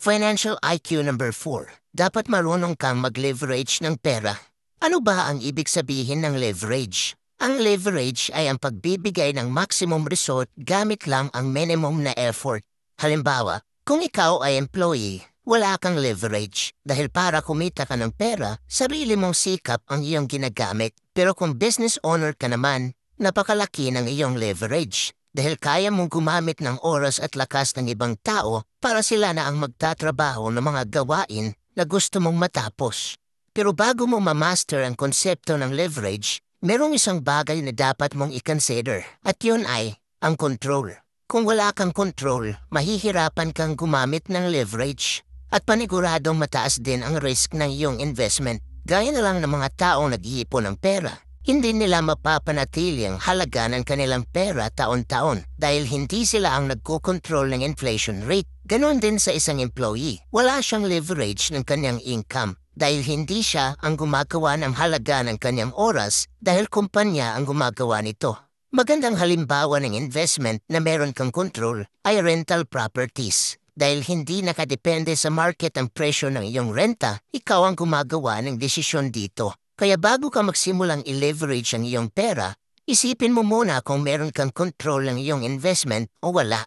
Financial IQ number 4. Dapat marunong kang mag-leverage ng pera. Ano ba ang ibig sabihin ng leverage? Ang leverage ay ang pagbibigay ng maximum result gamit lang ang minimum na effort. Halimbawa, kung ikaw ay employee, wala kang leverage dahil para kumita ka ng pera, sarili mong sikap ang iyong ginagamit. Pero kung business owner ka naman, napakalaki ng iyong leverage dahil kaya mong gumamit ng oras at lakas ng ibang tao para sila na ang magtatrabaho ng mga gawain na gusto mong matapos. Pero bago mo ma-master ang konsepto ng leverage, merong isang bagay na dapat mong i-consider at yun ay ang control. Kung wala kang control, mahihirapan kang gumamit ng leverage at paniguradong mataas din ang risk ng iyong investment. Gaya na lang ng mga taong nag-iipon ng pera. Hindi nila mapapanatili ang halaga ng kanilang pera taon-taon dahil hindi sila ang nagkokontrol ng inflation rate. Ganon din sa isang employee. Wala siyang leverage ng kanyang income dahil hindi siya ang gumagawa ng halaga ng kanyang oras dahil kumpanya ang gumagawa nito. Magandang halimbawa ng investment na meron kang control ay rental properties. Dahil hindi nakadepende sa market ang presyo ng iyong renta, ikaw ang gumagawa ng desisyon dito. Kaya bago ka magsimulang i-leverage ang iyong pera, isipin mo muna kung meron kang control ng iyong investment o wala.